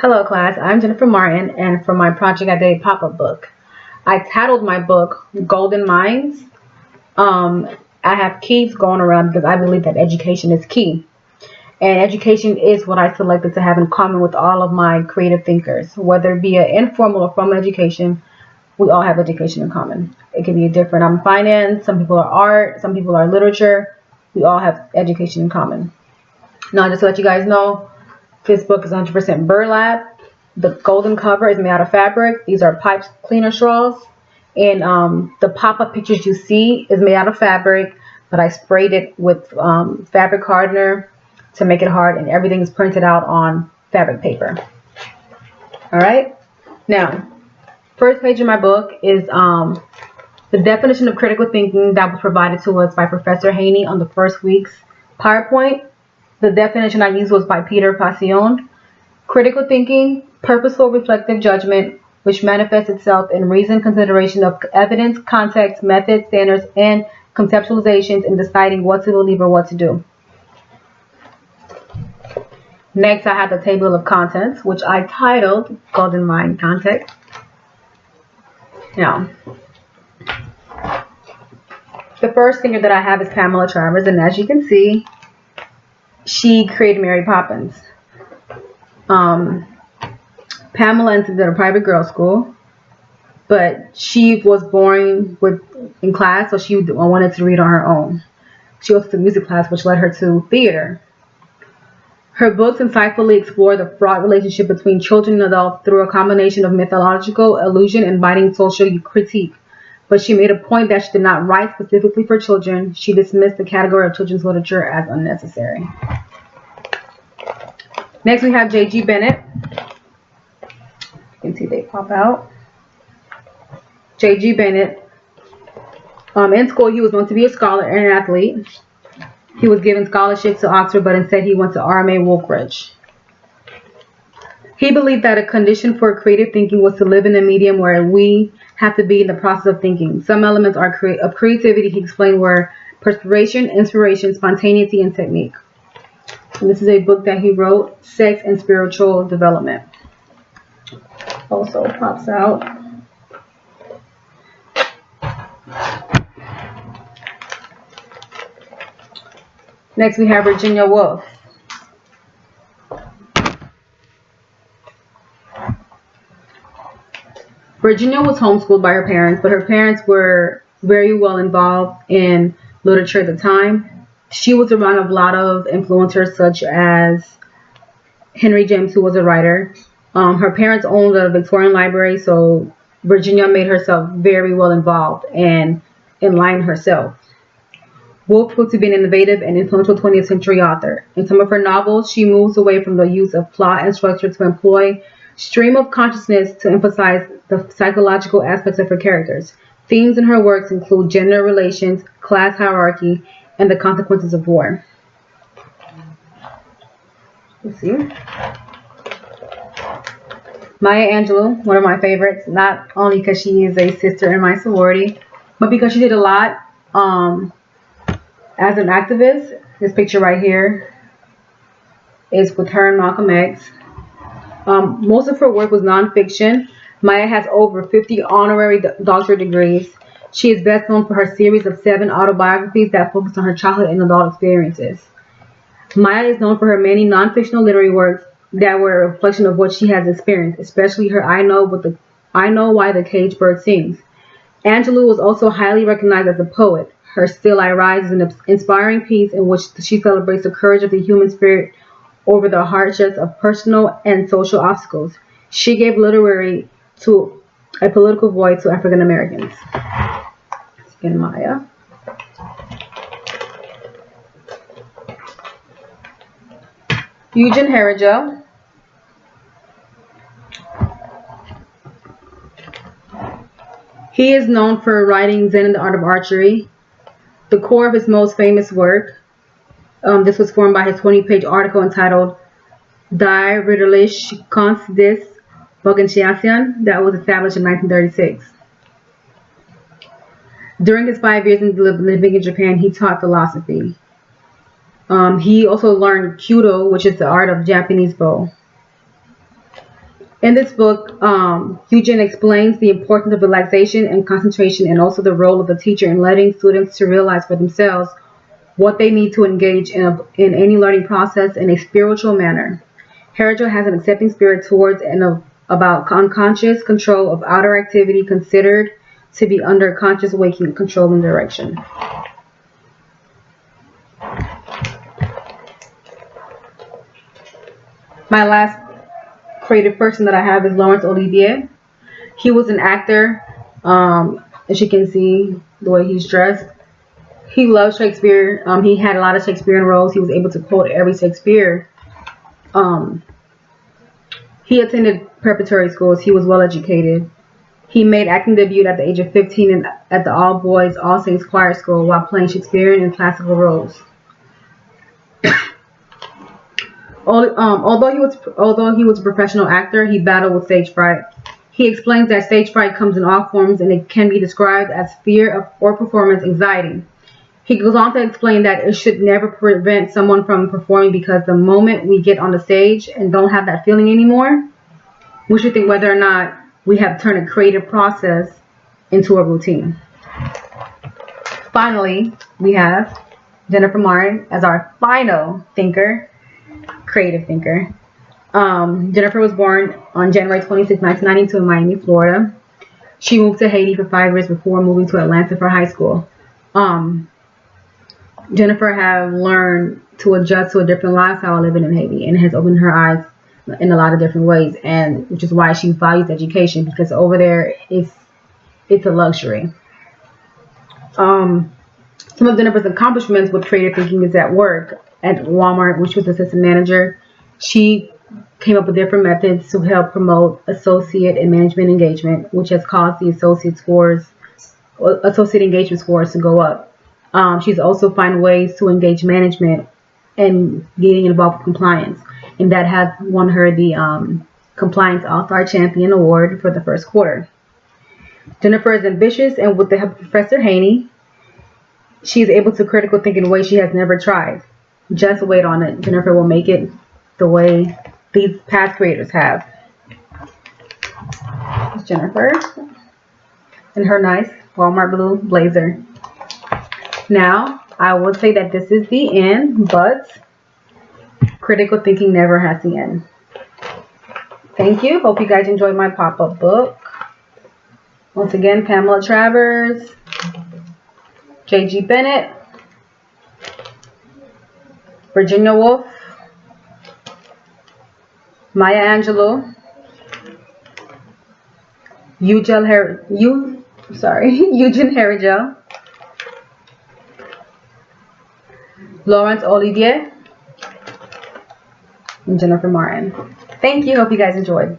Hello class, I'm Jennifer Martin, and for my project I did a pop-up book. I titled my book Golden Minds. I have keys going around because I believe that education is key. And education is what I selected to have in common with all of my creative thinkers. Whether it be an informal or formal education, we all have education in common. It can be different. I'm finance, some people are art, some people are literature. We all have education in common. Now, just to let you guys know, this book is 100% burlap. The golden cover is made out of fabric. These are pipe cleaner straws. And the pop-up pictures you see is made out of fabric, but I sprayed it with fabric hardener to make it hard, and everything is printed out on fabric paper. Alright? Now, first page of my book is the definition of critical thinking that was provided to us by Professor Haney on the first week's PowerPoint. The definition I used was by Peter Passion. Critical thinking, purposeful reflective judgment, which manifests itself in reasoned consideration of evidence, context, methods, standards, and conceptualizations in deciding what to believe or what to do. Next, I have the table of contents, which I titled Golden Mind Context. Now, the first thinker that I have is Pamela Travers, and as you can see, she created Mary Poppins. Pamela entered a private girls' school, but she was boring in class, so she wanted to read on her own. She also took music class, which led her to theater. Her books insightfully explore the fraught relationship between children and adults through a combination of mythological allusion and biting social critique. But she made a point that she did not write specifically for children. She dismissed the category of children's literature as unnecessary. Next, we have J.G. Bennett. You can see they pop out. J.G. Bennett. In school, he was known to be a scholar and an athlete. He was given scholarships to Oxford, but instead he went to RMA Woolwich. He believed that a condition for creative thinking was to live in a medium where we have to be in the process of thinking. Some elements of creativity, he explained, were perspiration, inspiration, spontaneity, and technique. And this is a book that he wrote, Sex and Spiritual Development. Also pops out. Next we have Virginia Woolf. Virginia was homeschooled by her parents, but her parents were very well involved in literature at the time. She was around a lot of influencers such as Henry James, who was a writer. Her parents owned a Victorian library, so Virginia made herself very well involved and enlightened herself. Woolf proved to be an innovative and influential 20th century author. In some of her novels, she moves away from the use of plot and structure to employ stream of consciousness to emphasize the psychological aspects of her characters. Themes in her works include gender relations, class hierarchy, and the consequences of war. Let's see. Maya Angelou, one of my favorites, not only because she is a sister in my sorority, but because she did a lot as an activist. This picture right here is with her and Malcolm X. Most of her work was nonfiction. Maya has over 50 honorary doctorate degrees. She is best known for her series of 7 autobiographies that focus on her childhood and adult experiences. Maya is known for her many non-fictional literary works that were a reflection of what she has experienced, especially her I Know Why the Caged Bird Sings. Angelou was also highly recognized as a poet. Her Still I Rise is an inspiring piece in which she celebrates the courage of the human spirit over the hardships of personal and social obstacles. She gave literary to a political voice to African Americans. Again, Maya. Eugen Herrigel. He is known for writing Zen and the Art of Archery. The core of his most famous work, this was formed by his 20-page article entitled Die Ritterliche Kunst des Organisation, that was established in 1936. During his 5 years living in Japan, he taught philosophy. He also learned Kyudo, which is the art of Japanese bow. In this book, Eugene explains the importance of relaxation and concentration, and also the role of the teacher in letting students to realize for themselves what they need to engage in any learning process in a spiritual manner. Harajo has an accepting spirit towards and about unconscious control of outer activity considered to be under conscious waking control and direction. My last creative person that I have is Laurence Olivier. He was an actor. As you can see, the way he's dressed. He loved Shakespeare. He had a lot of Shakespearean roles. He was able to quote every Shakespeare. He attended preparatory schools. He was well educated. He made acting debut at the age of 15 at the All Boys All Saints Choir School while playing Shakespearean and classical roles. Although he was a professional actor, he battled with stage fright. He explains that stage fright comes in all forms and it can be described as fear or performance anxiety. He goes on to explain that it should never prevent someone from performing, because the moment we get on the stage and don't have that feeling anymore, we should think whether or not we have turned a creative process into a routine. Finally, we have Jennifer Martin as our final thinker, creative thinker. Jennifer was born on January 26, 1992 in Miami, Florida. She moved to Haiti for 5 years before moving to Atlanta for high school. Jennifer has learned to adjust to a different lifestyle living in Haiti, and has opened her eyes in a lot of different ways, and which is why she values education, because over there it's a luxury. Some of Jennifer's accomplishments with creative thinking is at work at Walmart, which was assistant manager. She came up with different methods to help promote associate and management engagement, which has caused the associate engagement scores to go up. She's also found ways to engage management and getting involved with compliance, and that has won her the Compliance All-Star Champion Award for the first quarter. Jennifer is ambitious, and with the help of Professor Haney, she's able to critical think in a way she has never tried. Just wait on it. Jennifer will make it the way these past creators have. It's Jennifer in her nice Walmart blue blazer. Now, I would say that this is the end, but critical thinking never has to end. Thank you. Hope you guys enjoyed my pop-up book. Once again, Pamela Travers, J.G. Bennett, Virginia Woolf, Maya Angelou, Eugene Herrigel, Laurence Olivier, and Jennifer Martin. Thank you. Hope you guys enjoyed.